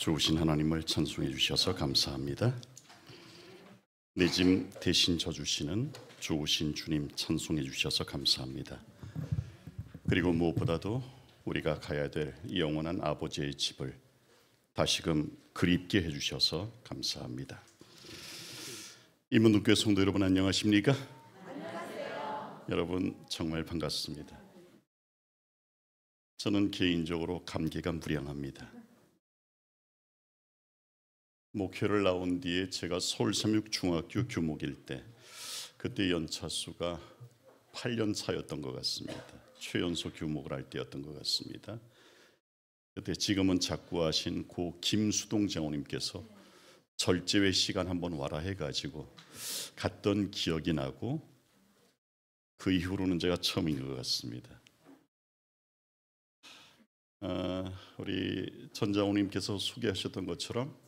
좋으신 하나님을 찬송해 주셔서 감사합니다. 내 짐 대신 져주시는 좋으신 주님 찬송해 주셔서 감사합니다. 그리고 무엇보다도 우리가 가야 될 영원한 아버지의 집을 다시금 그립게 해주셔서 감사합니다. 임문동교회 성도 여러분 안녕하십니까? 안녕하세요. 여러분 정말 반갑습니다. 저는 개인적으로 감개가 무량합니다. 목회를 나온 뒤에 제가 서울삼육중학교 교목일 때 그때 연차수가 8년 차였던 것 같습니다. 최연소 교목을 할 때였던 것 같습니다. 그때 지금은 작구하신 고 김수동 장로님께서 절제회 시간 한번 와라 해가지고 갔던 기억이 나고 그 이후로는 제가 처음인 것 같습니다. 우리 전 장로님께서 소개하셨던 것처럼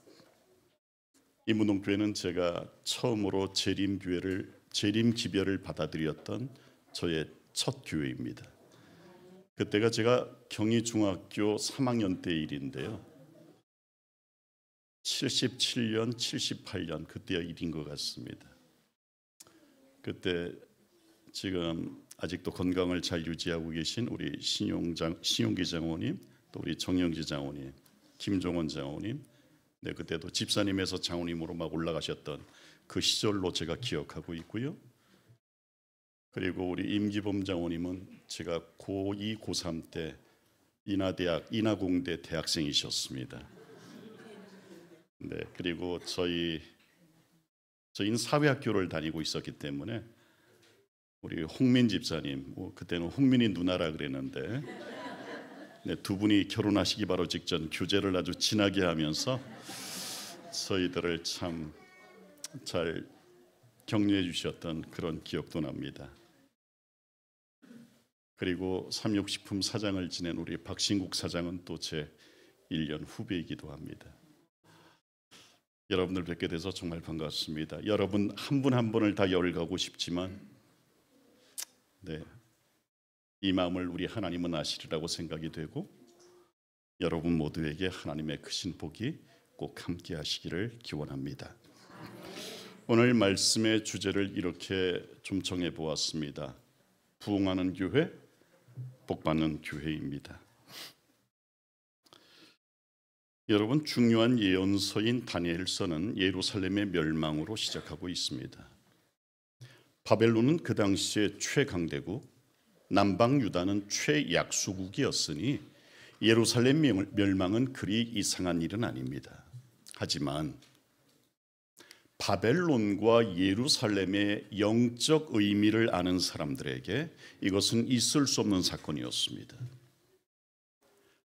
임문동교회는 제가 처음으로 재림기별을 받아들였던 저의 첫 교회입니다. 그때가 제가 경희중학교 3학년 때 일인데요. 77년, 78년 그때의 일인 것 같습니다. 그때 지금 아직도 건강을 잘 유지하고 계신 우리 신용기 장로님, 또 우리 정영지 장로님, 김종원 장로님, 네, 그때도 집사님에서 장로님으로 막 올라가셨던 그 시절로 제가 기억하고 있고요. 그리고 우리 임기범 장로님은 제가 고2, 고3 때 인하공대 대학생이셨습니다. 네, 그리고 저희는 사회학교를 다니고 있었기 때문에 우리 홍민 집사님, 그때는 홍민이 누나라 그랬는데 네, 두 분이 결혼하시기 바로 직전 교제를 아주 진하게 하면서 저희들을 참 잘 격려해 주셨던 그런 기억도 납니다. 그리고 삼육식품 사장을 지낸 우리 박신국 사장은 또 제 1년 후배이기도 합니다. 여러분들 뵙게 돼서 정말 반갑습니다. 여러분 한 분 한 분을 다 열가고 싶지만 네, 이 마음을 우리 하나님은 아시리라고 생각이 되고 여러분 모두에게 하나님의 크신 복이 꼭 함께 하시기를 기원합니다. 오늘 말씀의 주제를 이렇게 좀 정해 보았습니다. 부흥하는 교회, 복받는 교회입니다. 여러분 중요한 예언서인 다니엘서는 예루살렘의 멸망으로 시작하고 있습니다. 바벨론은 그 당시의 최강대국, 남방 유다는 최약소국이었으니 예루살렘 멸망은 그리 이상한 일은 아닙니다. 하지만 바벨론과 예루살렘의 영적 의미를 아는 사람들에게 이것은 있을 수 없는 사건이었습니다.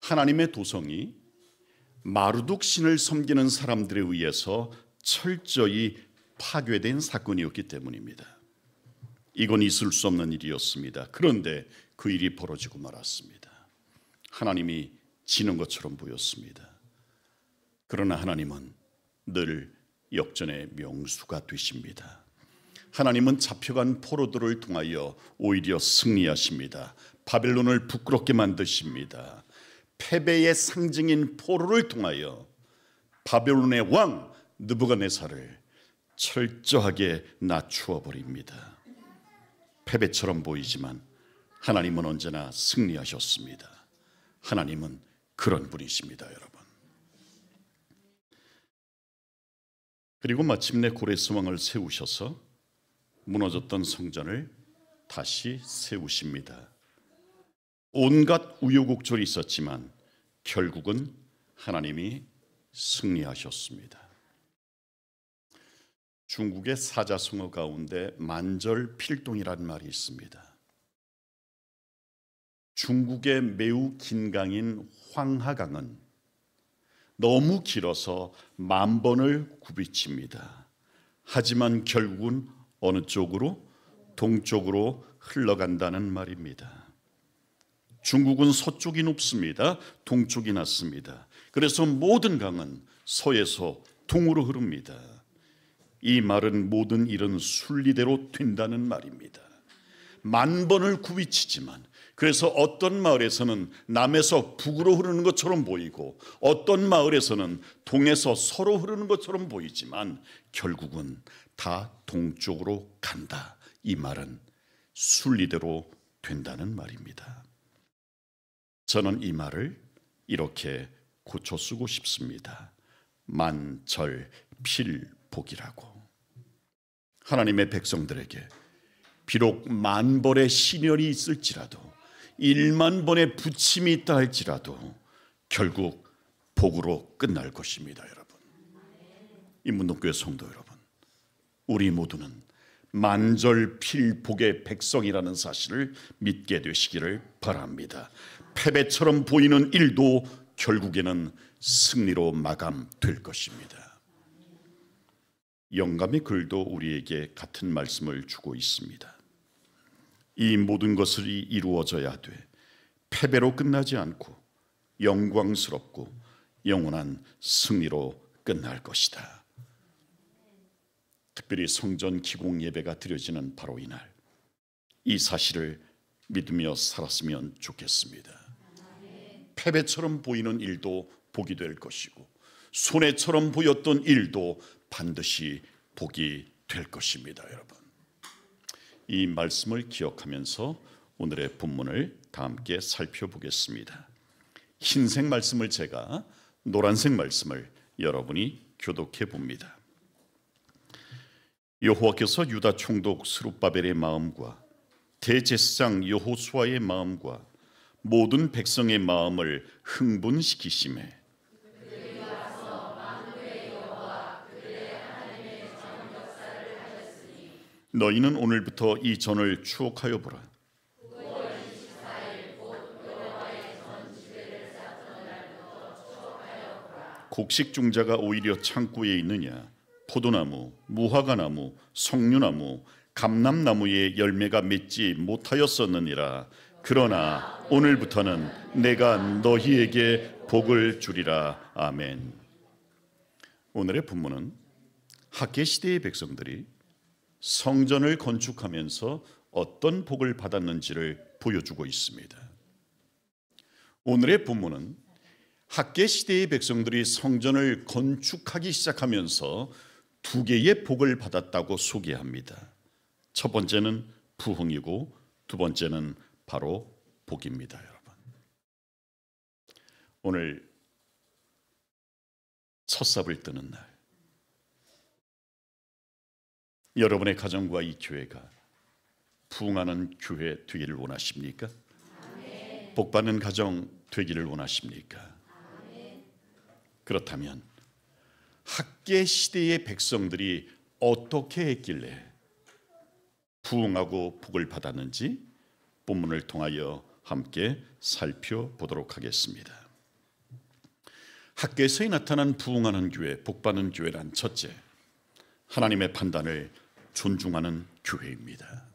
하나님의 도성이 마르둑 신을 섬기는 사람들에 의해서 철저히 파괴된 사건이었기 때문입니다. 이건 있을 수 없는 일이었습니다. 그런데 그 일이 벌어지고 말았습니다. 하나님이 지는 것처럼 보였습니다. 그러나 하나님은 늘 역전의 명수가 되십니다. 하나님은 잡혀간 포로들을 통하여 오히려 승리하십니다. 바벨론을 부끄럽게 만드십니다. 패배의 상징인 포로를 통하여 바벨론의 왕 느부갓네살을 철저하게 낮추어 버립니다. 패배처럼 보이지만 하나님은 언제나 승리하셨습니다. 하나님은 그런 분이십니다, 여러분. 그리고 마침내 고레스 왕을 세우셔서 무너졌던 성전을 다시 세우십니다. 온갖 우여곡절이 있었지만 결국은 하나님이 승리하셨습니다. 중국의 사자성어 가운데 만절필동이라는 말이 있습니다. 중국의 매우 긴 강인 황하강은 너무 길어서 10,000번을 굽이칩니다. 하지만 결국은 어느 쪽으로? 동쪽으로 흘러간다는 말입니다. 중국은 서쪽이 높습니다. 동쪽이 낮습니다. 그래서 모든 강은 서에서 동으로 흐릅니다. 이 말은 모든 일은 순리대로 된다는 말입니다. 10,000번을 굽이치지만 그래서 어떤 마을에서는 남에서 북으로 흐르는 것처럼 보이고 어떤 마을에서는 동에서 서로 흐르는 것처럼 보이지만 결국은 다 동쪽으로 간다. 이 말은 순리대로 된다는 말입니다. 저는 이 말을 이렇게 고쳐 쓰고 싶습니다. 만절필복이라고. 하나님의 백성들에게 비록 만벌의 시련이 있을지라도 1만 번의 부침이 있다 할지라도 결국 복으로 끝날 것입니다. 여러분, 인문동교회 성도 여러분, 우리 모두는 만절필복의 백성이라는 사실을 믿게 되시기를 바랍니다. 패배처럼 보이는 일도 결국에는 승리로 마감될 것입니다. 영감의 글도 우리에게 같은 말씀을 주고 있습니다. 이 모든 것이 이루어져야 돼 패배로 끝나지 않고 영광스럽고 영원한 승리로 끝날 것이다. 특별히 성전 기공 예배가 드려지는 바로 이날, 이 사실을 믿으며 살았으면 좋겠습니다. 패배처럼 보이는 일도 복이 될 것이고 손해처럼 보였던 일도 반드시 복이 될 것입니다. 여러분, 이 말씀을 기억하면서 오늘의 본문을 다 함께 살펴보겠습니다. 흰색 말씀을 제가, 노란색 말씀을 여러분이 교독해 봅니다. 여호와께서 유다 총독 스룹바벨의 마음과 대제사장 여호수아의 마음과 모든 백성의 마음을 흥분시키시매 너희는 오늘부터 이 전을 추억하여 보라. 곡식 중자가 오히려 창고에 있느냐? 포도나무, 무화과나무, 석류나무, 감람나무의 열매가 맺지 못하였었느니라. 그러나 오늘부터는 내가 너희에게 복을 주리라. 아멘. 오늘의 본문은 학개 시대의 백성들이 성전을 건축하면서 어떤 복을 받았는지를 보여주고 있습니다. 오늘의 본문은 학개 시대의 백성들이 성전을 건축하기 시작하면서 두 개의 복을 받았다고 소개합니다. 첫 번째는 부흥이고 두 번째는 바로 복입니다. 여러분, 오늘 첫삽을 뜨는 날, 여러분의 가정과 이 교회가 부흥하는 교회 되기를 원하십니까? 아멘. 복받는 가정 되기를 원하십니까? 아멘. 그렇다면 학개 시대의 백성들이 어떻게 했길래 부흥하고 복을 받았는지 본문을 통하여 함께 살펴보도록 하겠습니다. 학개에서 나타난 부흥하는 교회, 복받는 교회란 첫째, 하나님의 판단을 존중하는 교회입니다.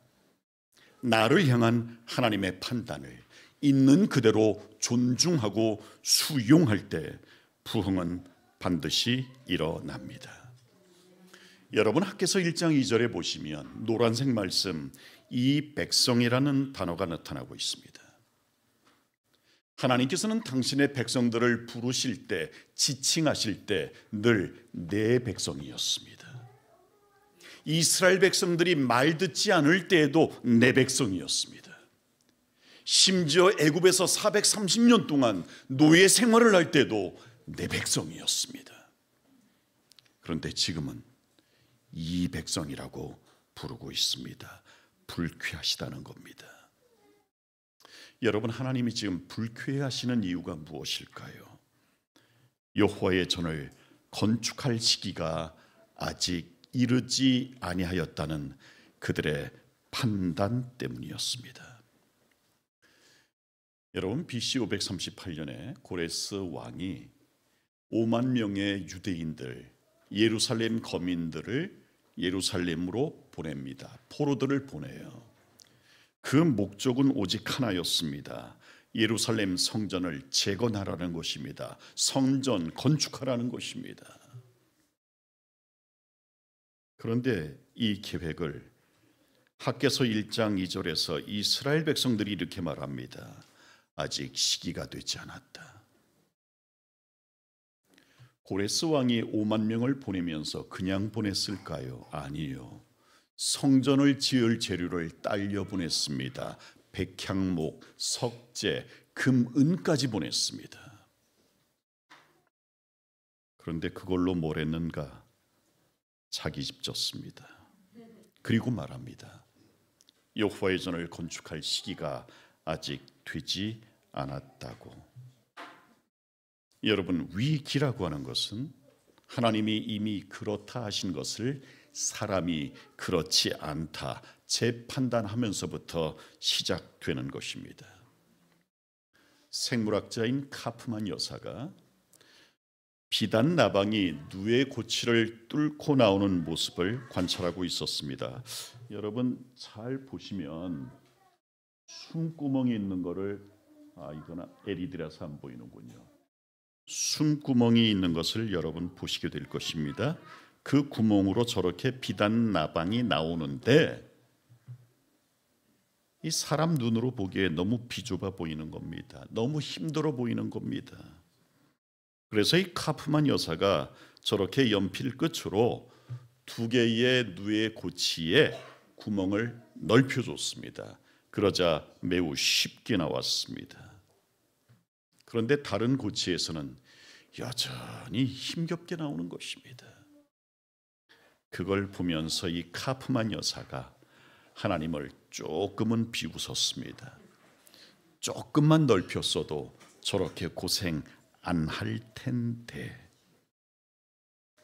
나를 향한 하나님의 판단을 있는 그대로 존중하고 수용할 때 부흥은 반드시 일어납니다. 여러분, 학개서 1장 2절에 보시면 노란색 말씀, 이 백성이라는 단어가 나타나고 있습니다. 하나님께서는 당신의 백성들을 부르실 때, 지칭하실 때 늘 내 백성이었습니다. 이스라엘 백성들이 말 듣지 않을 때에도 내 백성이었습니다. 심지어 애굽에서 430년 동안 노예 생활을 할 때도 내 백성이었습니다. 그런데 지금은 이 백성이라고 부르고 있습니다. 불쾌하시다는 겁니다. 여러분, 하나님이 지금 불쾌하시는 이유가 무엇일까요? 여호와의 전을 건축할 시기가 아직 이르지 아니하였다는 그들의 판단 때문이었습니다. 여러분, BC 538년에 고레스 왕이 5만 명의 유대인들, 예루살렘 거민들을 예루살렘으로 보냅니다. 포로들을 보내요. 그 목적은 오직 하나였습니다. 예루살렘 성전을 재건하라는 것입니다. 성전 건축하라는 것입니다. 그런데 이 계획을 학개서 1장 2절에서 이스라엘 백성들이 이렇게 말합니다. 아직 시기가 되지 않았다. 고레스 왕이 5만 명을 보내면서 그냥 보냈을까요? 아니요. 성전을 지을 재료를 딸려 보냈습니다. 백향목, 석재, 금, 은까지 보냈습니다. 그런데 그걸로 뭘 했는가? 자기 집 졌습니다. 그리고 말합니다. 여호와의 전을 건축할 시기가 아직 되지 않았다고. 여러분, 위기라고 하는 것은 하나님이 이미 그렇다 하신 것을 사람이 그렇지 않다 재판단하면서부터 시작되는 것입니다. 생물학자인 카프만 여사가 비단 나방이 누에 고치를 뚫고 나오는 모습을 관찰하고 있었습니다. 여러분 잘 보시면 숨구멍이 있는 거를 이거는 LED라서 안 보이는군요. 숨구멍이 있는 것을 여러분 보시게 될 것입니다. 그 구멍으로 저렇게 비단 나방이 나오는데 이 사람 눈으로 보기에 너무 비좁아 보이는 겁니다. 너무 힘들어 보이는 겁니다. 그래서 이 카프만 여사가 저렇게 연필 끝으로 2개의 누에 고치에 구멍을 넓혀줬습니다. 그러자 매우 쉽게 나왔습니다. 그런데 다른 고치에서는 여전히 힘겹게 나오는 것입니다. 그걸 보면서 이 카프만 여사가 하나님을 조금은 비웃었습니다. 조금만 넓혔어도 저렇게 고생 안 할 텐데.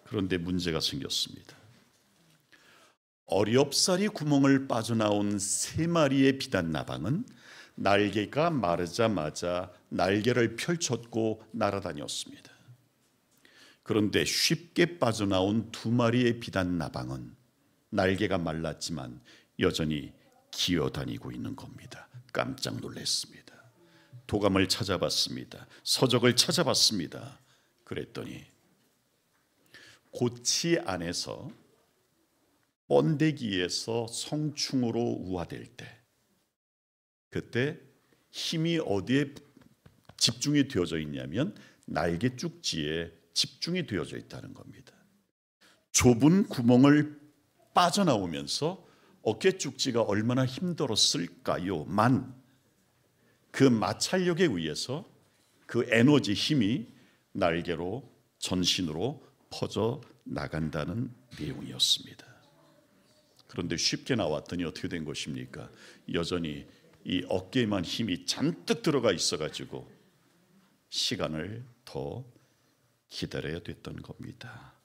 그런데 문제가 생겼습니다. 어렵사리 구멍을 빠져나온 3마리의 비단 나방은 날개가 마르자마자 날개를 펼쳤고 날아다녔습니다. 그런데 쉽게 빠져나온 2마리의 비단 나방은 날개가 말랐지만 여전히 기어다니고 있는 겁니다. 깜짝 놀랐습니다. 도감을 찾아봤습니다. 서적을 찾아봤습니다. 그랬더니 고치 안에서 번데기에서 성충으로 우화될 때 그때 힘이 어디에 집중이 되어져 있냐면 날개 쭉지에 집중이 되어져 있다는 겁니다. 좁은 구멍을 빠져나오면서 어깨 쭉지가 얼마나 힘들었을까요?만 그 마찰력에 의해서 그 에너지 힘이 날개로 전신으로 퍼져 나간다는 내용이었습니다. 그런데 쉽게 나왔더니 어떻게 된 것입니까? 여전히 이 어깨에만 힘이 잔뜩 들어가 있어가지고 시간을 더 기다려야 됐던 겁니다.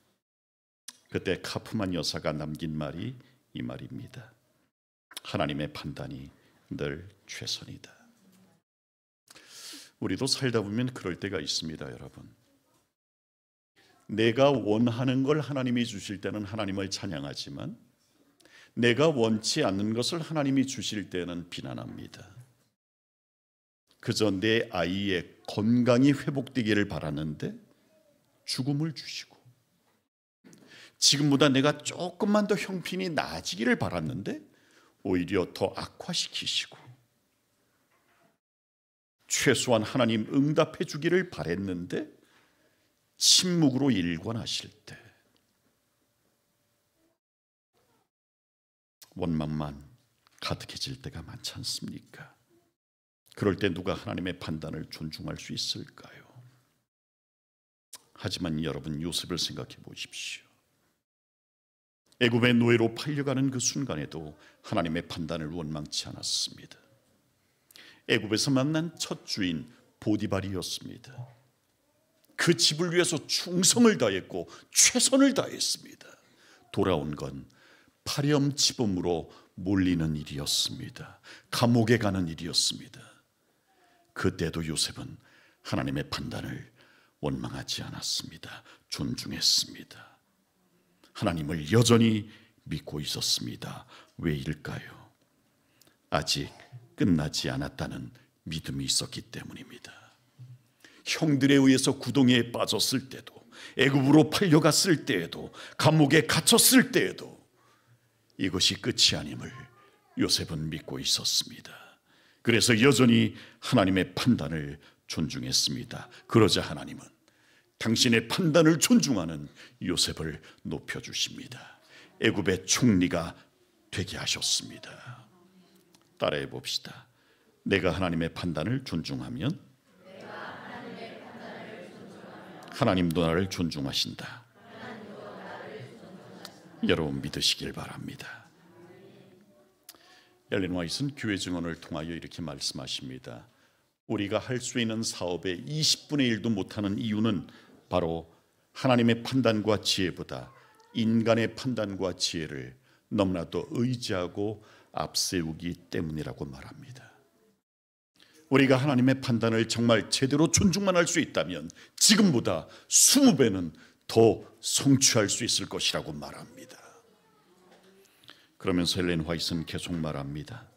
그때 카프만 여사가 남긴 말이 이 말입니다. 하나님의 판단이 늘 최선이다. 우리도 살다 보면 그럴 때가 있습니다, 여러분. 내가 원하는 걸 하나님이 주실 때는 하나님을 찬양하지만 내가 원치 않는 것을 하나님이 주실 때는 비난합니다. 그저 내 아이의 건강이 회복되기를 바랐는데 죽음을 주시고, 지금보다 내가 조금만 더 형편이 나아지기를 바랐는데 오히려 더 악화시키시고, 최소한 하나님 응답해 주기를 바랬는데 침묵으로 일관하실 때 원망만 가득해질 때가 많지 않습니까? 그럴 때 누가 하나님의 판단을 존중할 수 있을까요? 하지만 여러분, 요셉을 생각해 보십시오. 애굽의 노예로 팔려가는 그 순간에도 하나님의 판단을 원망치 않았습니다. 애굽에서 만난 첫 주인 보디발이었습니다. 그 집을 위해서 충성을 다했고 최선을 다했습니다. 돌아온 건 파렴치범으로 몰리는 일이었습니다. 감옥에 가는 일이었습니다. 그때도 요셉은 하나님의 판단을 원망하지 않았습니다. 존중했습니다. 하나님을 여전히 믿고 있었습니다. 왜일까요? 아직 끝나지 않았다는 믿음이 있었기 때문입니다. 형들에 의해서 구덩이에 빠졌을 때도, 애굽으로 팔려갔을 때에도, 감옥에 갇혔을 때에도 이것이 끝이 아님을 요셉은 믿고 있었습니다. 그래서 여전히 하나님의 판단을 존중했습니다. 그러자 하나님은 당신의 판단을 존중하는 요셉을 높여주십니다. 애굽의 총리가 되게 하셨습니다. 따라해 봅시다. 내가 하나님의 판단을 존중하면 하나님도 나를 존중하신다. 여러분 믿으시길 바랍니다. 엘렌 화이트는 교회 증언을 통하여 이렇게 말씀하십니다. 우리가 할 수 있는 사업의 20분의 1도 못하는 이유는 바로 하나님의 판단과 지혜보다 인간의 판단과 지혜를 너무나도 의지하고 앞세우기 때문이라고 말합니다. 우리가 하나님의 판단을 정말 제대로 존중만 할 수 있다면 지금보다 20배는 더 성취할 수 있을 것이라고 말합니다. 그러면서 엘렌 화이트는 계속 말합니다.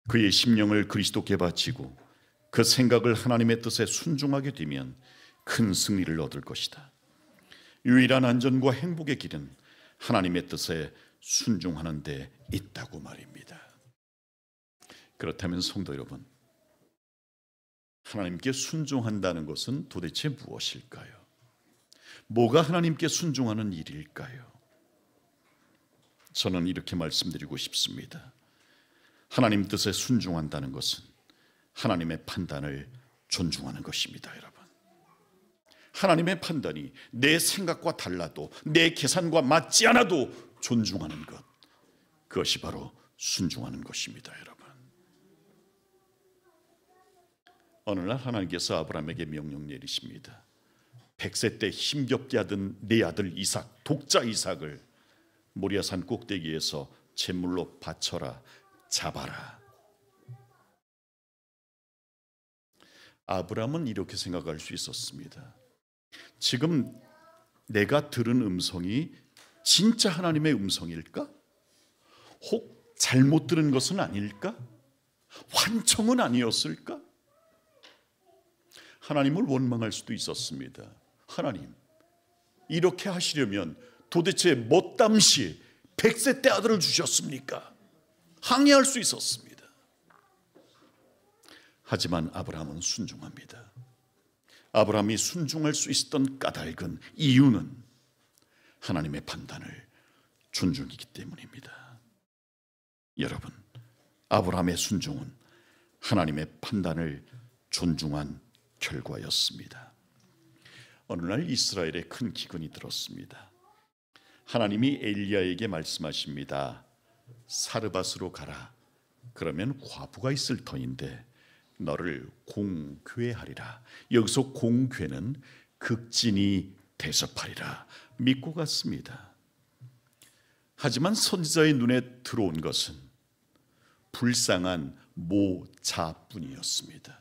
그의 심령을 그리스도께 바치고 그 생각을 하나님의 뜻에 순종하게 되면 큰 승리를 얻을 것이다. 유일한 안전과 행복의 길은 하나님의 뜻에 순종하는 데 있다고 말입니다. 그렇다면 성도 여러분, 하나님께 순종한다는 것은 도대체 무엇일까요? 뭐가 하나님께 순종하는 일일까요? 저는 이렇게 말씀드리고 싶습니다. 하나님 뜻에 순종한다는 것은 하나님의 판단을 존중하는 것입니다. 여러분, 하나님의 판단이 내 생각과 달라도 내 계산과 맞지 않아도 존중하는 것, 그것이 바로 순종하는 것입니다. 여러분, 어느 날 하나님께서 아브라함에게 명령 내리십니다. 100세 때 힘겹게 하던 네 아들 이삭, 독자 이삭을 모리아산 꼭대기에서 제물로 바쳐라, 잡아라. 아브라함은 이렇게 생각할 수 있었습니다. 지금 내가 들은 음성이 진짜 하나님의 음성일까? 혹 잘못 들은 것은 아닐까? 환청은 아니었을까? 하나님을 원망할 수도 있었습니다. 하나님, 이렇게 하시려면 도대체 뭣담시 100세 때 아들을 주셨습니까? 항의할 수 있었습니다. 하지만 아브라함은 순종합니다. 아브라함이 순종할 수 있었던 까닭은, 이유는 하나님의 판단을 존중하기 때문입니다. 여러분, 아브라함의 순종은 하나님의 판단을 존중한 결과였습니다. 어느 날 이스라엘에 큰 기근이 들었습니다. 하나님이 엘리야에게 말씀하십니다. 사르밧으로 가라. 그러면 과부가 있을 터인데 너를 공궤하리라. 여기서 공궤는 극진히 대접하리라. 믿고 갔습니다. 하지만 선지자의 눈에 들어온 것은 불쌍한 모자뿐이었습니다.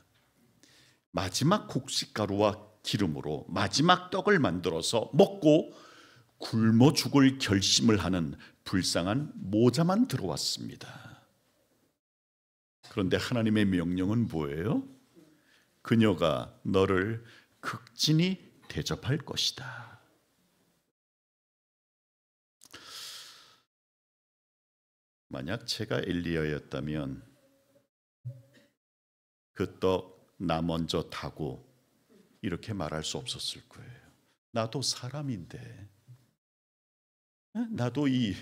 마지막 곡식가루와 기름으로 마지막 떡을 만들어서 먹고 굶어 죽을 결심을 하는 불쌍한 모자만 들어왔습니다. 그런데 하나님의 명령은 뭐예요? 그녀가 너를 극진히 대접할 것이다. 만약 제가 엘리야였다면 그 떡 나 먼저 타고 이렇게 말할 수 없었을 거예요. 나도 사람인데, 나도 이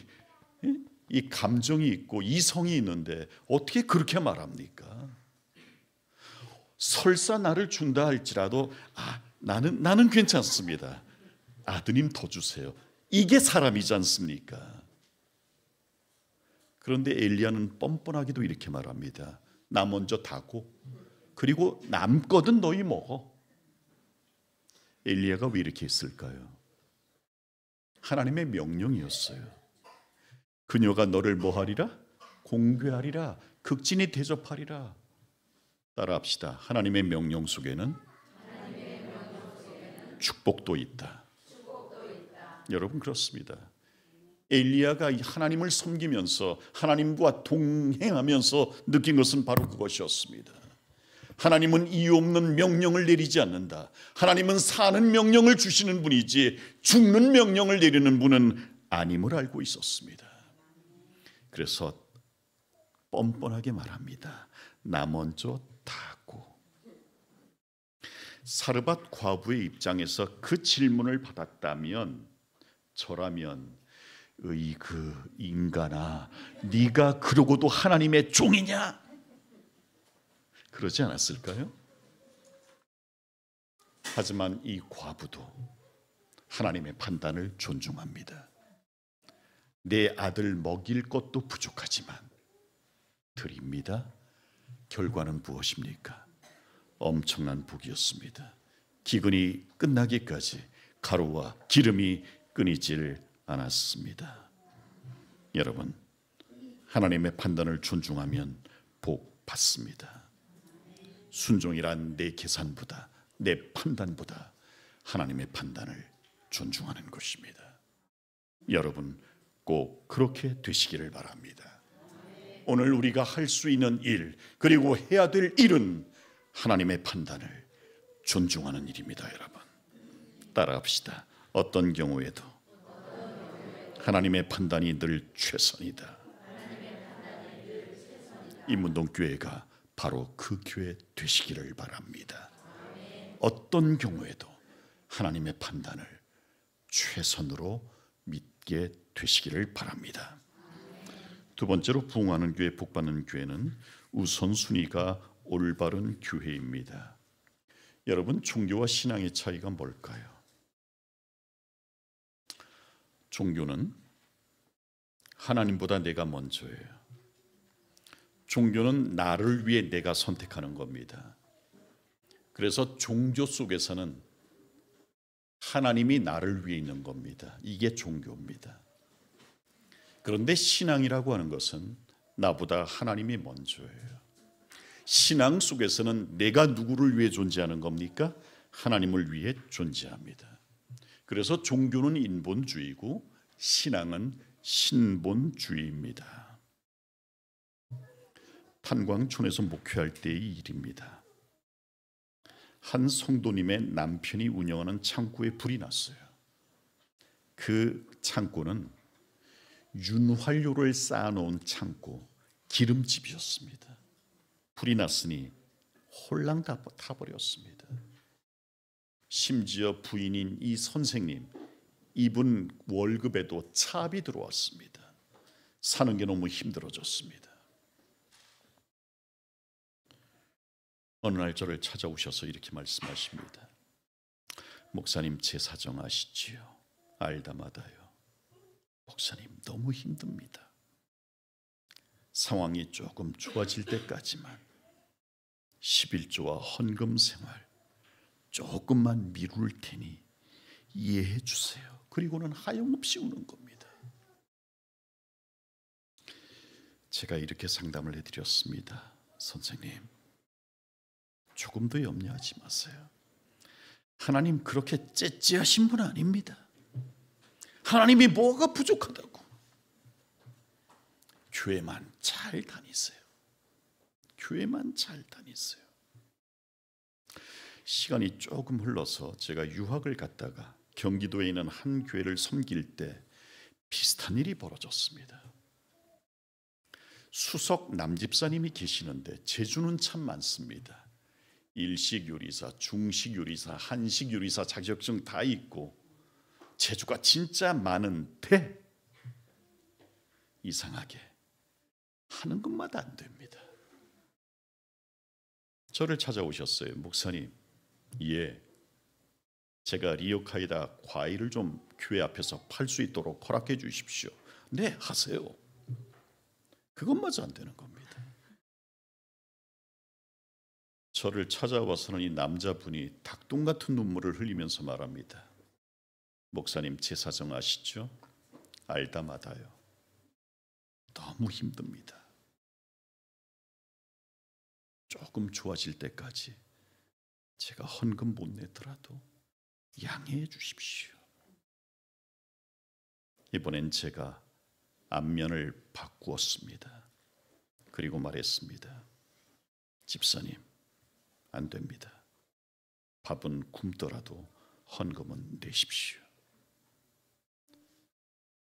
감정이 있고 이성이 있는데 어떻게 그렇게 말합니까? 설사 나를 준다 할지라도 나는 괜찮습니다. 아드님 더 주세요. 이게 사람이지 않습니까? 그런데 엘리야는 뻔뻔하게도 이렇게 말합니다. 나 먼저 타고 그리고 남거든 너희 먹어. 엘리야가 왜 이렇게 했을까요? 하나님의 명령이었어요. 그녀가 너를 뭐하리라? 공궤하리라. 극진히 대접하리라. 따라합시다. 하나님의 명령 속에는 축복도 있다. 여러분, 그렇습니다. 엘리야가 하나님을 섬기면서 하나님과 동행하면서 느낀 것은 바로 그것이었습니다. 하나님은 이유 없는 명령을 내리지 않는다. 하나님은 사는 명령을 주시는 분이지 죽는 명령을 내리는 분은 아님을 알고 있었습니다. 그래서 뻔뻔하게 말합니다. 나 먼저 다 하고. 사르밧 과부의 입장에서 그 질문을 받았다면, 저라면 의 그 인간아, 네가 그러고도 하나님의 종이냐? 그러지 않았을까요? 하지만 이 과부도 하나님의 판단을 존중합니다. 내 아들 먹일 것도 부족하지만 드립니다. 결과는 무엇입니까? 엄청난 복이었습니다. 기근이 끝나기까지 가루와 기름이 끊이질 않았습니다. 여러분, 하나님의 판단을 존중하면 복 받습니다. 순종이란 내 계산보다, 내 판단보다 하나님의 판단을 존중하는 것입니다. 여러분 꼭 그렇게 되시기를 바랍니다. 오늘 우리가 할 수 있는 일, 그리고 해야 될 일은 하나님의 판단을 존중하는 일입니다. 여러분 따라합시다. 어떤 경우에도 하나님의 판단이 늘 최선이다. 인문동교회가 바로 그 교회 되시기를 바랍니다. 어떤 경우에도 하나님의 판단을 최선으로 믿게 되시기를 바랍니다. 두 번째로 부흥하는 교회, 복받는 교회는 우선순위가 올바른 교회입니다. 여러분, 종교와 신앙의 차이가 뭘까요? 종교는 하나님보다 내가 먼저예요. 종교는 나를 위해 내가 선택하는 겁니다. 그래서 종교 속에서는 하나님이 나를 위해 있는 겁니다. 이게 종교입니다. 그런데 신앙이라고 하는 것은 나보다 하나님이 먼저예요. 신앙 속에서는 내가 누구를 위해 존재하는 겁니까? 하나님을 위해 존재합니다. 그래서 종교는 인본주의고 신앙은 신본주의입니다. 탄광촌에서 목회할 때의 일입니다. 한 성도님의 남편이 운영하는 창고에 불이 났어요. 그 창고는 윤활유를 쌓아놓은 창고, 기름집이었습니다. 불이 났으니 홀랑 다 타버렸습니다. 심지어 부인인 이 선생님, 이분 월급에도 차압이 들어왔습니다. 사는 게 너무 힘들어졌습니다. 어느 날 저를 찾아오셔서 이렇게 말씀하십니다. 목사님, 제 사정 아시지요? 알다마다요. 목사님, 너무 힘듭니다. 상황이 조금 좋아질 때까지만 11조와 헌금 생활 조금만 미룰 테니 이해해 주세요. 그리고는 하염없이 우는 겁니다. 제가 이렇게 상담을 해드렸습니다. 선생님, 조금 더 염려하지 마세요. 하나님 그렇게 째째하신 분 아닙니다. 하나님이 뭐가 부족하다고. 교회만 잘 다니세요. 교회만 잘 다니세요. 시간이 조금 흘러서 제가 유학을 갔다가 경기도에 있는 한 교회를 섬길 때 비슷한 일이 벌어졌습니다. 수석 남집사님이 계시는데 재주는 참 많습니다. 일식 요리사, 중식 요리사, 한식 요리사 자격증 다 있고 재주가 진짜 많은데 이상하게 하는 것마다 안 됩니다. 저를 찾아오셨어요. 목사님, 예, 제가 리오카이다 과일을 좀 교회 앞에서 팔 수 있도록 허락해 주십시오. 네, 하세요. 그것마저 안 되는 겁니다. 저를 찾아와서는 이 남자분이 닭똥 같은 눈물을 흘리면서 말합니다. 목사님, 제 사정 아시죠? 알다마다요. 너무 힘듭니다. 조금 좋아질 때까지 제가 헌금 못 내더라도 양해해 주십시오. 이번엔 제가 안면을 바꾸었습니다. 그리고 말했습니다. 집사님, 안 됩니다. 밥은 굶더라도 헌금은 내십시오.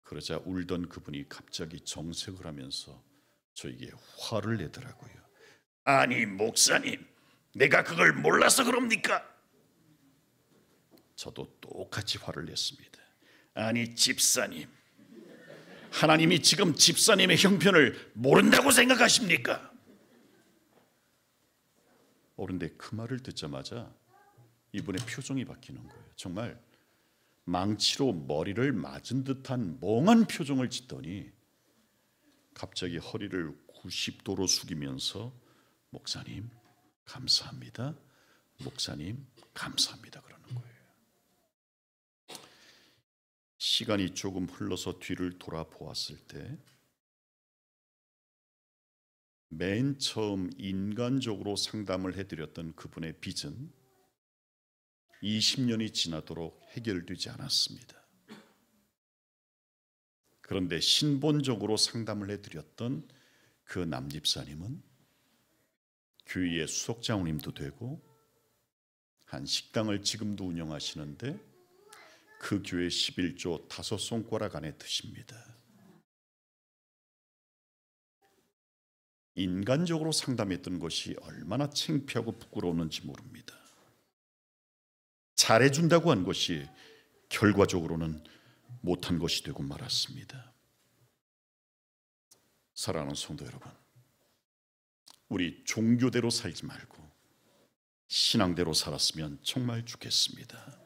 그러자 울던 그분이 갑자기 정색을 하면서 저에게 화를 내더라고요. 아니 목사님, 내가 그걸 몰라서 그럽니까? 저도 똑같이 화를 냈습니다. 아니 집사님, 하나님이 지금 집사님의 형편을 모른다고 생각하십니까? 그런데 그 말을 듣자마자 이분의 표정이 바뀌는 거예요. 정말 망치로 머리를 맞은 듯한 멍한 표정을 짓더니 갑자기 허리를 90도로 숙이면서 목사님 감사합니다. 목사님 감사합니다 그러는 거예요. 시간이 조금 흘러서 뒤를 돌아보았을 때 맨 처음 인간적으로 상담을 해드렸던 그분의 빚은 20년이 지나도록 해결되지 않았습니다. 그런데 신본적으로 상담을 해드렸던 그 남집사님은 교회의 수석장로님도 되고 한 식당을 지금도 운영하시는데 그 교회 11조 5손가락 안에 드십니다. 인간적으로 상담했던 것이 얼마나 창피하고 부끄러웠는지 모릅니다. 잘해준다고 한 것이 결과적으로는 못한 것이 되고 말았습니다. 사랑하는 성도 여러분, 우리 종교대로 살지 말고 신앙대로 살았으면 정말 좋겠습니다.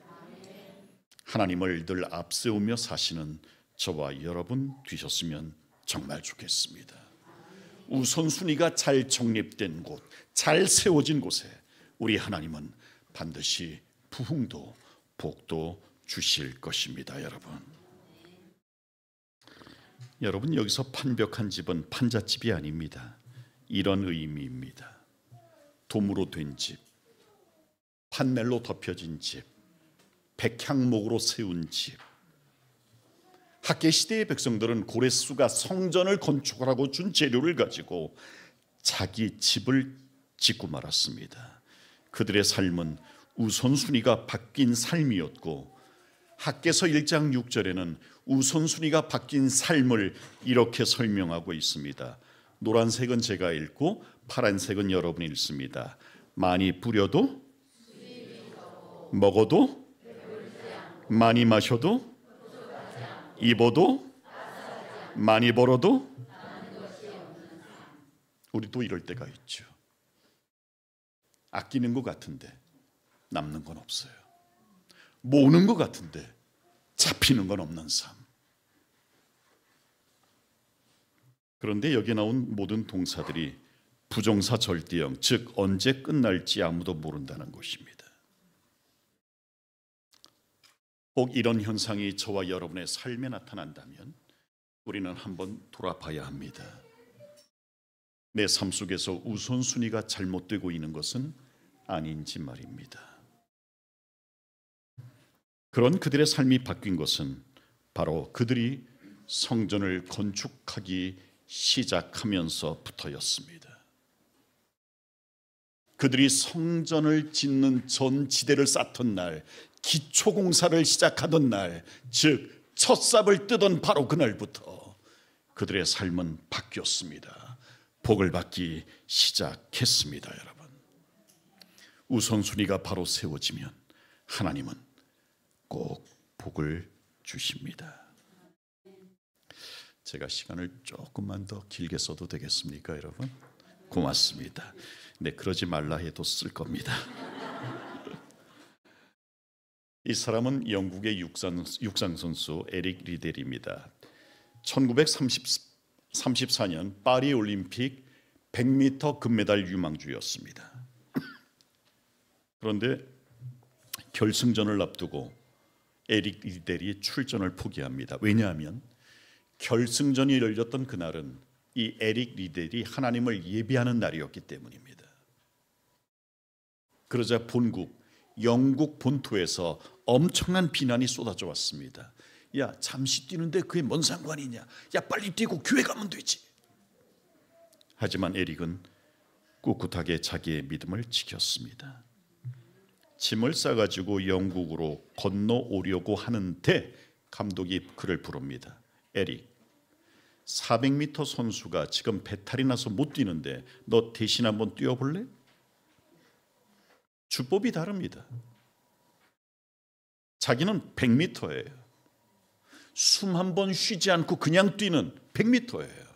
하나님을 늘 앞세우며 사시는 저와 여러분 되셨으면 정말 좋겠습니다. 우선순위가 잘 정립된 곳, 잘 세워진 곳에 우리 하나님은 반드시 부흥도 복도 주실 것입니다. 여러분 여기서 판벽한 집은 판잣집이 아닙니다. 이런 의미입니다. 도무로 된 집, 판넬로 덮여진 집, 백향목으로 세운 집. 학개시대의 백성들은 고레스가 성전을 건축하라고 준 재료를 가지고 자기 집을 짓고 말았습니다. 그들의 삶은 우선순위가 바뀐 삶이었고 학개서 1장 6절에는 우선순위가 바뀐 삶을 이렇게 설명하고 있습니다. 노란색은 제가 읽고 파란색은 여러분이 읽습니다. 많이 뿌려도 먹어도 많이 마셔도 입어도 많이 벌어도 우리도 이럴 때가 있죠. 아끼는 것 같은데 남는 건 없어요. 모으는 것 같은데 잡히는 건 없는 삶. 그런데 여기 나온 모든 동사들이 부정사 절대형, 즉 언제 끝날지 아무도 모른다는 것입니다. 꼭 이런 현상이 저와 여러분의 삶에 나타난다면 우리는 한번 돌아봐야 합니다. 내 삶 속에서 우선순위가 잘못되고 있는 것은 아닌지 말입니다. 그런 그들의 삶이 바뀐 것은 바로 그들이 성전을 건축하기 시작하면서부터였습니다. 그들이 성전을 짓는 전 지대를 쌓던 날, 기초공사를 시작하던 날, 즉 첫삽을 뜨던 바로 그날부터 그들의 삶은 바뀌었습니다. 복을 받기 시작했습니다. 여러분, 우선순위가 바로 세워지면 하나님은 꼭 복을 주십니다. 제가 시간을 조금만 더 길게 써도 되겠습니까, 여러분? 고맙습니다. 네, 그러지 말라 해도 쓸 겁니다. 이 사람은 영국의 육상 선수 에릭 리델입니다. 1934년 파리 올림픽 100m 금메달 유망주였습니다. 그런데 결승전을 앞두고 에릭 리델이 출전을 포기합니다. 왜냐하면 결승전이 열렸던 그날은 이 에릭 리델이 하나님을 예배하는 날이었기 때문입니다. 그러자 영국 본토에서 엄청난 비난이 쏟아져 왔습니다. 야, 잠시 뛰는데 그게 뭔 상관이냐? 야, 빨리 뛰고 교회 가면 되지. 하지만 에릭은 꿋꿋하게 자기의 믿음을 지켰습니다. 짐을 싸가지고 영국으로 건너오려고 하는데 감독이 그를 부릅니다. 에릭, 400m 선수가 지금 배탈이 나서 못 뛰는데 너 대신 한번 뛰어볼래? 주법이 다릅니다. 자기는 100m예요. 숨 한 번 쉬지 않고 그냥 뛰는 100m예요.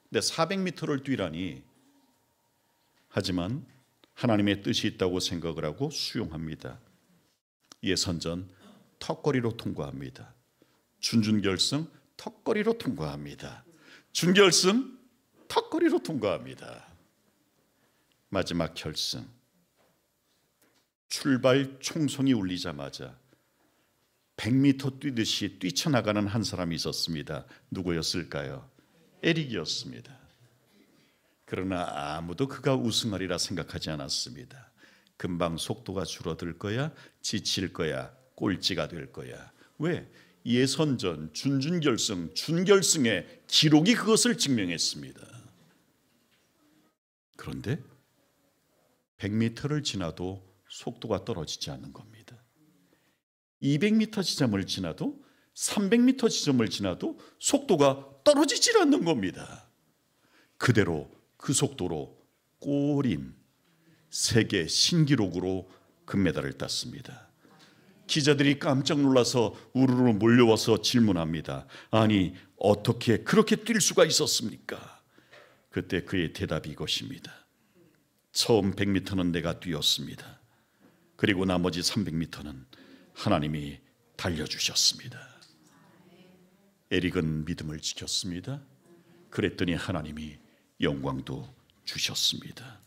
근데 400m를 뛰라니. 하지만 하나님의 뜻이 있다고 생각을 하고 수용합니다. 예선전 턱걸이로 통과합니다. 준결승 턱걸이로 통과합니다. 준결승 턱걸이로 통과합니다. 마지막 결승 출발 총성이 울리자마자 100m 뛰듯이 뛰쳐나가는 한 사람이 있었습니다. 누구였을까요? 에릭이었습니다. 그러나 아무도 그가 우승하리라 생각하지 않았습니다. 금방 속도가 줄어들 거야, 지칠 거야, 꼴찌가 될 거야. 왜? 예선전, 준결승, 준결승의 기록이 그것을 증명했습니다. 그런데 100m를 지나도 속도가 떨어지지 않는 겁니다. 200m 지점을 지나도 300m 지점을 지나도 속도가 떨어지질 않는 겁니다. 그대로 그 속도로 꼬린 세계 신기록으로 금메달을 땄습니다. 기자들이 깜짝 놀라서 우르르 몰려와서 질문합니다. 아니, 어떻게 그렇게 뛸 수가 있었습니까? 그때 그의 대답이 이것입니다. 처음 100m는 내가 뛰었습니다. 그리고 나머지 300m는 하나님이 달려주셨습니다. 에릭은 믿음을 지켰습니다. 그랬더니 하나님이 영광도 주셨습니다.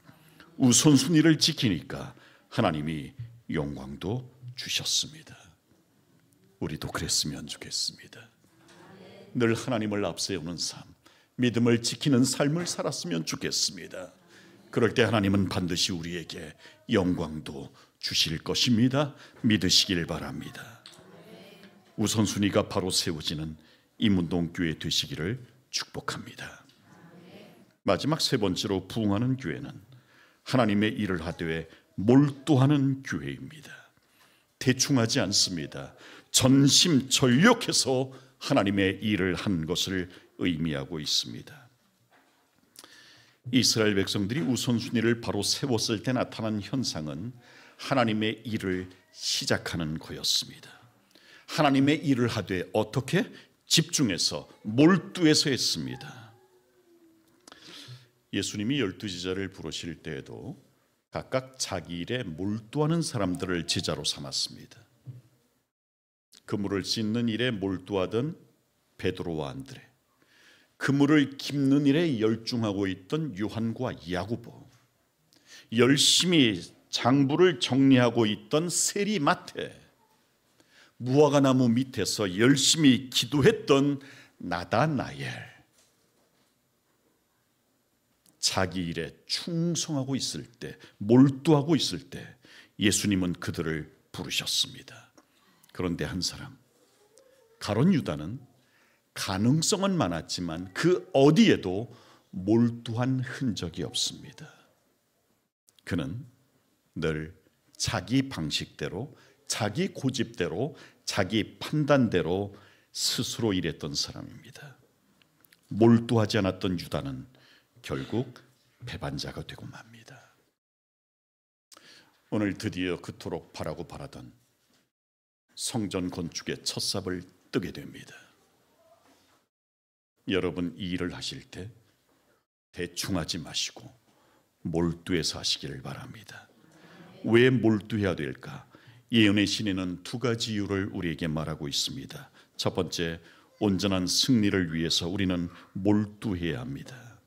우선순위를 지키니까 하나님이 영광도 주셨습니다. 우리도 그랬으면 좋겠습니다. 늘 하나님을 앞세우는 삶, 믿음을 지키는 삶을 살았으면 좋겠습니다. 그럴 때 하나님은 반드시 우리에게 영광도 주실 것입니다. 믿으시길 바랍니다. 우선순위가 바로 세워지는 임운동교회 되시기를 축복합니다. 마지막 세 번째로 부흥하는 교회는 하나님의 일을 하되 몰두하는 교회입니다. 대충하지 않습니다. 전심전력해서 하나님의 일을 한 것을 의미하고 있습니다. 이스라엘 백성들이 우선순위를 바로 세웠을 때 나타난 현상은 하나님의 일을 시작하는 거였습니다. 하나님의 일을 하되 어떻게? 집중해서 몰두해서 했습니다. 예수님이 12제자를 부르실 때에도 각각 자기 일에 몰두하는 사람들을 제자로 삼았습니다. 그물을 씻는 일에 몰두하던 베드로와 안드레, 그물을 깁는 일에 열중하고 있던 요한과 야고보, 열심히 장부를 정리하고 있던 세리 마태, 무화과나무 밑에서 열심히 기도했던 나다나엘, 자기 일에 충성하고 있을 때, 몰두하고 있을 때 예수님은 그들을 부르셨습니다. 그런데 한 사람, 가룟 유다는 가능성은 많았지만 그 어디에도 몰두한 흔적이 없습니다. 그는 늘 자기 방식대로, 자기 고집대로, 자기 판단대로 스스로 일했던 사람입니다. 몰두하지 않았던 유다는 결국 배반자가 되고 맙니다. 오늘 드디어 그토록 바라고 바라던 성전 건축의 첫 삽을 뜨게 됩니다. 여러분, 이 일을 하실 때 대충 하지 마시고 몰두해서 하시기를 바랍니다. 왜 몰두해야 될까? 예언의 신에는 두 가지 이유를 우리에게 말하고 있습니다. 첫 번째, 온전한 승리를 위해서 우리는 몰두해야 합니다.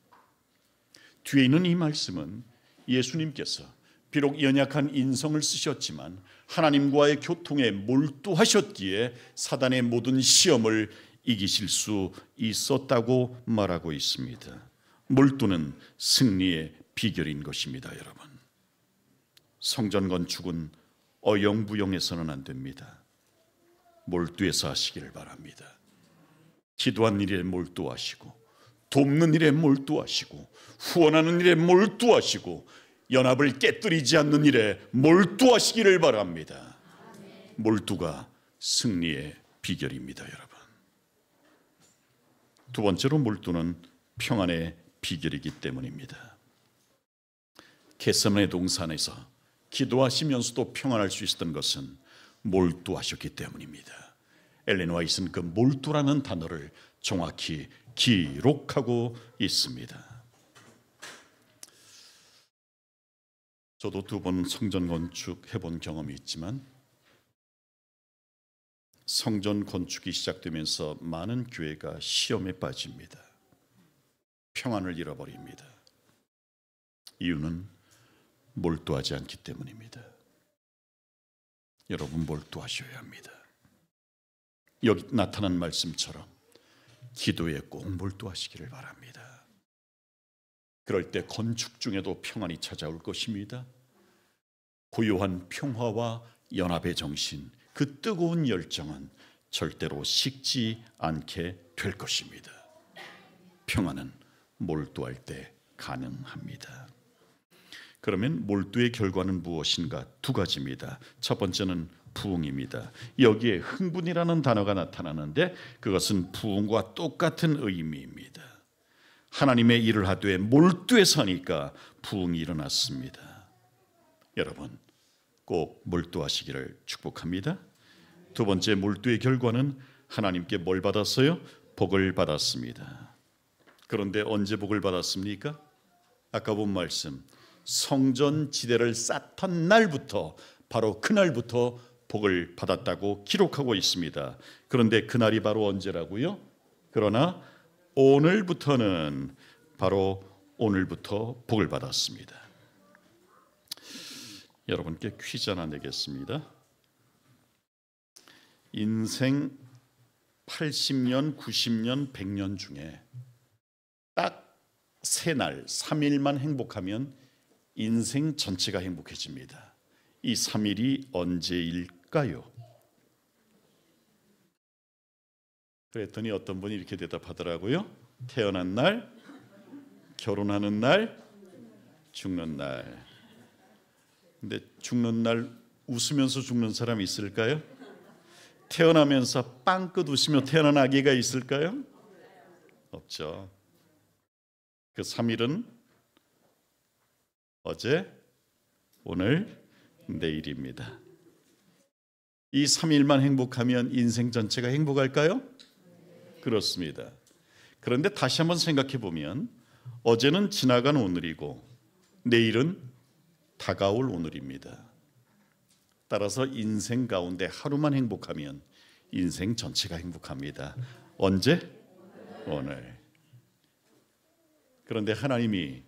뒤에 있는 이 말씀은 예수님께서 비록 연약한 인성을 쓰셨지만 하나님과의 교통에 몰두하셨기에 사단의 모든 시험을 이기실 수 있었다고 말하고 있습니다. 몰두는 승리의 비결인 것입니다. 여러분, 성전 건축은 어영부영해서는 안 됩니다. 몰두해서 하시기를 바랍니다. 기도한 일에 몰두하시고, 돕는 일에 몰두하시고, 후원하는 일에 몰두하시고, 연합을 깨뜨리지 않는 일에 몰두하시기를 바랍니다. 몰두가 승리의 비결입니다. 여러분, 두 번째로 몰두는 평안의 비결이기 때문입니다. 겟세마네 동산에서 기도하시면서도 평안할 수 있었던 것은 몰두하셨기 때문입니다. 엘렌 화이트는 그 몰두라는 단어를 정확히 기록하고 있습니다. 저도 2번 성전 건축 해본 경험이 있지만 성전 건축이 시작되면서 많은 교회가 시험에 빠집니다. 평안을 잃어버립니다. 이유는 몰두하지 않기 때문입니다. 여러분, 몰두하셔야 합니다. 여기 나타난 말씀처럼 기도에 꼭 몰두하시기를 바랍니다. 그럴 때 건축 중에도 평안이 찾아올 것입니다. 고요한 평화와 연합의 정신, 그 뜨거운 열정은 절대로 식지 않게 될 것입니다. 평안은 몰두할 때 가능합니다. 그러면 몰두의 결과는 무엇인가? 2가지입니다. 첫 번째는 부흥입니다. 여기에 흥분이라는 단어가 나타나는데 그것은 부흥과 똑같은 의미입니다. 하나님의 일을 하되 몰두해서 하니까 부흥이 일어났습니다. 여러분, 꼭 몰두하시기를 축복합니다. 2번째, 몰두의 결과는 하나님께 뭘 받았어요? 복을 받았습니다. 그런데 언제 복을 받았습니까? 아까 본 말씀, 성전 지대를 쌓던 날부터, 바로 그날부터 복을 받았다고 기록하고 있습니다. 그런데 그날이 바로 언제라고요? 그러나 오늘부터는, 바로 오늘부터 복을 받았습니다. 여러분께 퀴즈 하나 내겠습니다. 인생 80년, 90년, 100년 중에 딱 3날, 3일만 행복하면 인생 전체가 행복해집니다. 이 3일이 언제일까요? 그랬더니 어떤 분이 이렇게 대답하더라고요. 태어난 날, 결혼하는 날, 죽는 날. 근데 죽는 날 웃으면서 죽는 사람이 있을까요? 태어나면서 빵긋 웃으며 태어난 아기가 있을까요? 없죠. 그 3일은 어제, 오늘, 내일입니다. 이 3일만 행복하면 인생 전체가 행복할까요? 그렇습니다. 그런데 다시 한번 생각해 보면 어제는 지나간 오늘이고 내일은 다가올 오늘입니다. 따라서 인생 가운데 하루만 행복하면 인생 전체가 행복합니다. 언제? 오늘. 그런데 하나님이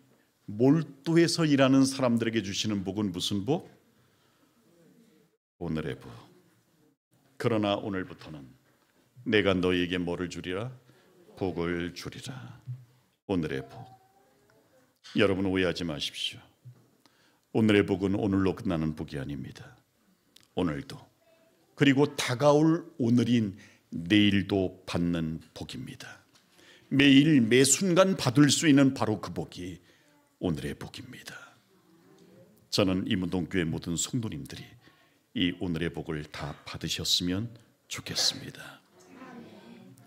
몰두해서 일하는 사람들에게 주시는 복은 무슨 복? 오늘의 복. 그러나 오늘부터는 내가 너희에게 뭐를 주리라? 복을 주리라. 오늘의 복. 여러분, 오해하지 마십시오. 오늘의 복은 오늘로 끝나는 복이 아닙니다. 오늘도, 그리고 다가올 오늘인 내일도 받는 복입니다. 매일 매 순간 받을 수 있는 바로 그 복이 오늘의 복입니다. 저는 이문동교회 모든 성도님들이 이 오늘의 복을 다 받으셨으면 좋겠습니다.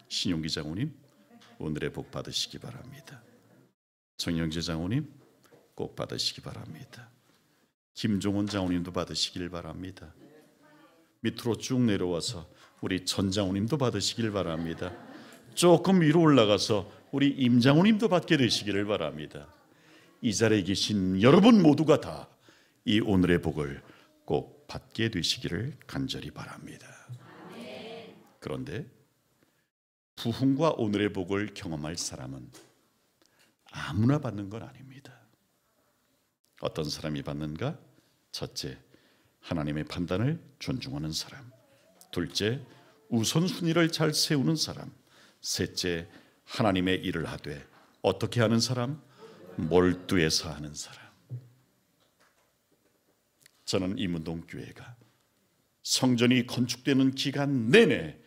신용기 장로님, 오늘의 복 받으시기 바랍니다. 정영재 장로님, 꼭 받으시기 바랍니다. 김종원 장로님도 받으시길 바랍니다. 밑으로 쭉 내려와서 우리 전 장로님도 받으시길 바랍니다. 조금 위로 올라가서 우리 임 장로님도 받게 되시기를 바랍니다. 이 자리에 계신 여러분 모두가 다 이 오늘의 복을 꼭 받게 되시기를 간절히 바랍니다. 그런데 부흥과 오늘의 복을 경험할 사람은 아무나 받는 건 아닙니다. 어떤 사람이 받는가? 첫째, 하나님의 판단을 존중하는 사람. 둘째, 우선순위를 잘 세우는 사람. 셋째, 하나님의 일을 하되 어떻게 하는 사람? 몰두해서 하는 사람. 저는 이문동교회가 성전이 건축되는 기간 내내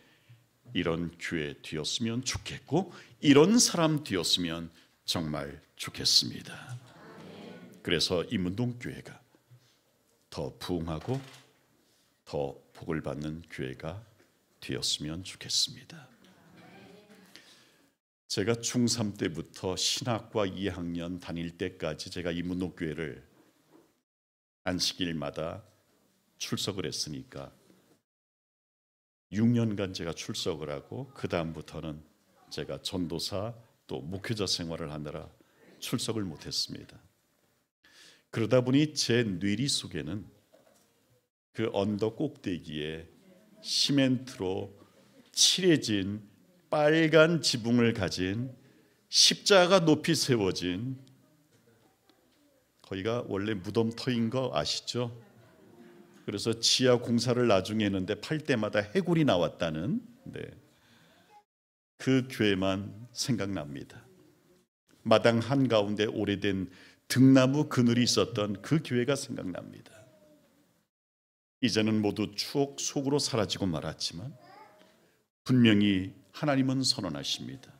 이런 교회 되었으면 좋겠고 이런 사람 되었으면 정말 좋겠습니다. 그래서 이문동교회가 더 부흥하고 더 복을 받는 교회가 되었으면 좋겠습니다. 제가 중3 때부터 신학과 2학년 다닐 때까지 제가 이문옥교회를 안식일마다 출석을 했으니까 6년간 제가 출석을 하고 그 다음부터는 제가 전도사 또 목회자 생활을 하느라 출석을 못했습니다. 그러다 보니 제 뇌리 속에는 그 언덕 꼭대기에 시멘트로 칠해진 빨간 지붕을 가진 십자가 높이 세워진, 거기가 원래 무덤터인 거 아시죠? 그래서 지하 공사를 나중에 했는데 팔 때마다 해골이 나왔다는, 그 교회만 생각납니다. 마당 한가운데 오래된 등나무 그늘이 있었던 그 교회가 생각납니다. 이제는 모두 추억 속으로 사라지고 말았지만 분명히 하나님은 선언하십니다.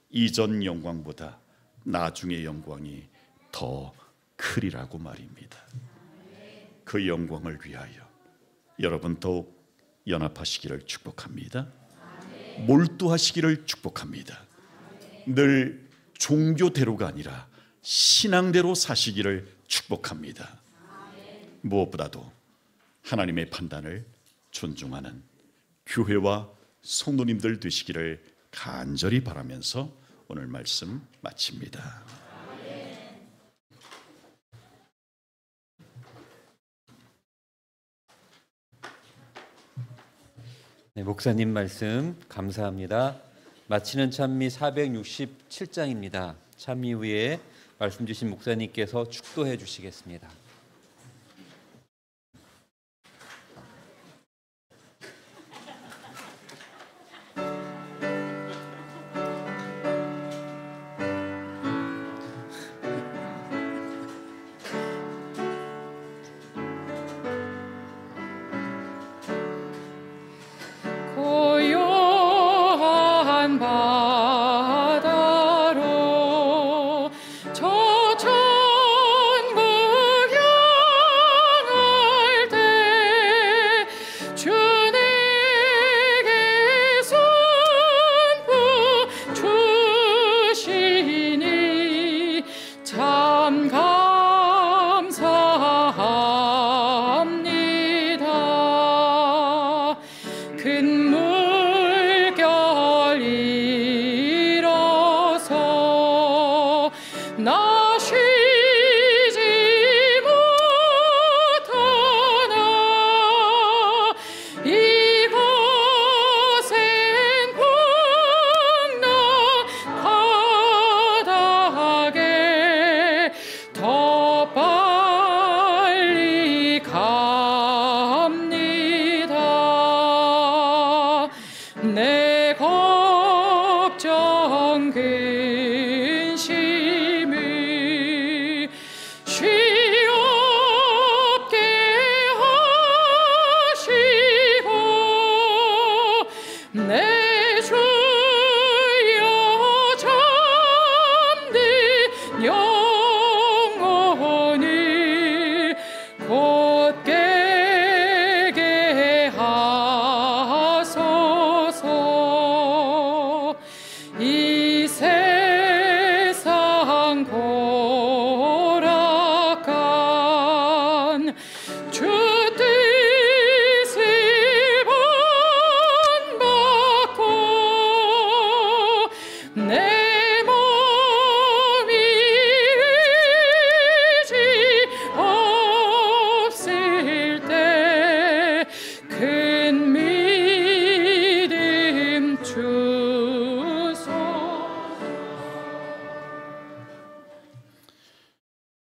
이전 영광보다 나중의 영광이 더 크리라고 말입니다. 그 영광을 위하여 여러분 더욱 연합하시기를 축복합니다. 몰두하시기를 축복합니다. 늘 종교대로가 아니라 신앙대로 사시기를 축복합니다. 무엇보다도 하나님의 판단을 존중하는 교회와 성도님들 되시기를 간절히 바라면서 오늘 말씀 마칩니다. 네, 목사님 말씀 감사합니다. 마치는 찬미 467장입니다. 찬미 후에 말씀 주신 목사님께서 축도해 주시겠습니다.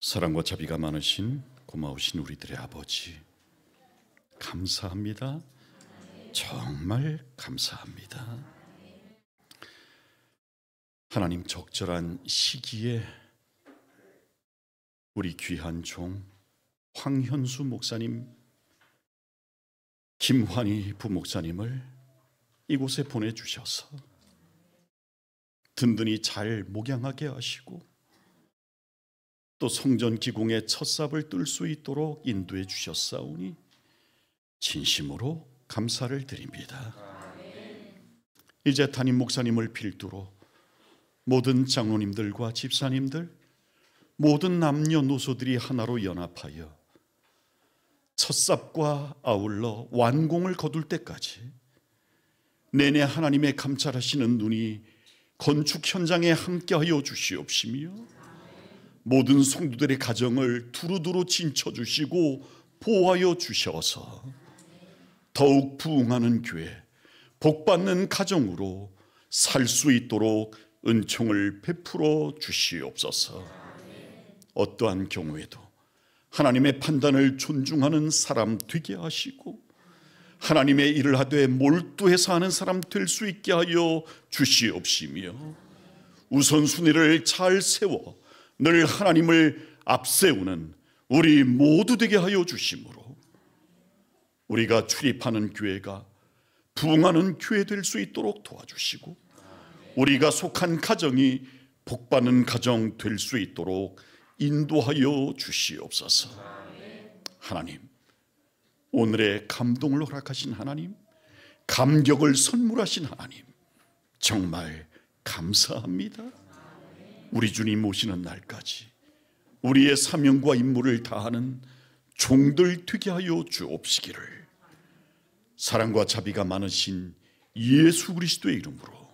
사랑과 자비가 많으신 고마우신 우리들의 아버지, 감사합니다. 정말 감사합니다. 하나님, 적절한 시기에 우리 귀한 종 황현수 목사님, 김환희 부목사님을 이곳에 보내주셔서 든든히 잘 목양하게 하시고 또 성전 기공의 첫 삽을 뜰 수 있도록 인도해 주셨사오니 진심으로 감사를 드립니다. 이제 담임 목사님을 필두로 모든 장로님들과 집사님들, 모든 남녀노소들이 하나로 연합하여 첫삽과 아울러 완공을 거둘 때까지 내내 하나님의 감찰하시는 눈이 건축 현장에 함께하여 주시옵시며 모든 성도들의 가정을 두루두루 진쳐주시고 보호하여 주셔서 더욱 부흥하는 교회, 복받는 가정으로 살 수 있도록 은총을 베풀어 주시옵소서. 어떠한 경우에도 하나님의 판단을 존중하는 사람 되게 하시고 하나님의 일을 하되 몰두해서 하는 사람 될 수 있게 하여 주시옵시며 우선순위를 잘 세워 늘 하나님을 앞세우는 우리 모두 되게 하여 주심으로 우리가 출입하는 교회가 부흥하는 교회 될 수 있도록 도와주시고 우리가 속한 가정이 복받는 가정 될 수 있도록 인도하여 주시옵소서. 하나님, 오늘의 감동을 허락하신 하나님, 감격을 선물하신 하나님, 정말 감사합니다. 우리 주님 오시는 날까지 우리의 사명과 임무를 다하는 종들 되게 하여 주옵시기를 사랑과 자비가 많으신 예수 그리스도의 이름으로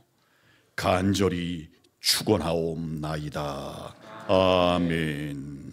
간절히 축원하옵나이다. 아멘.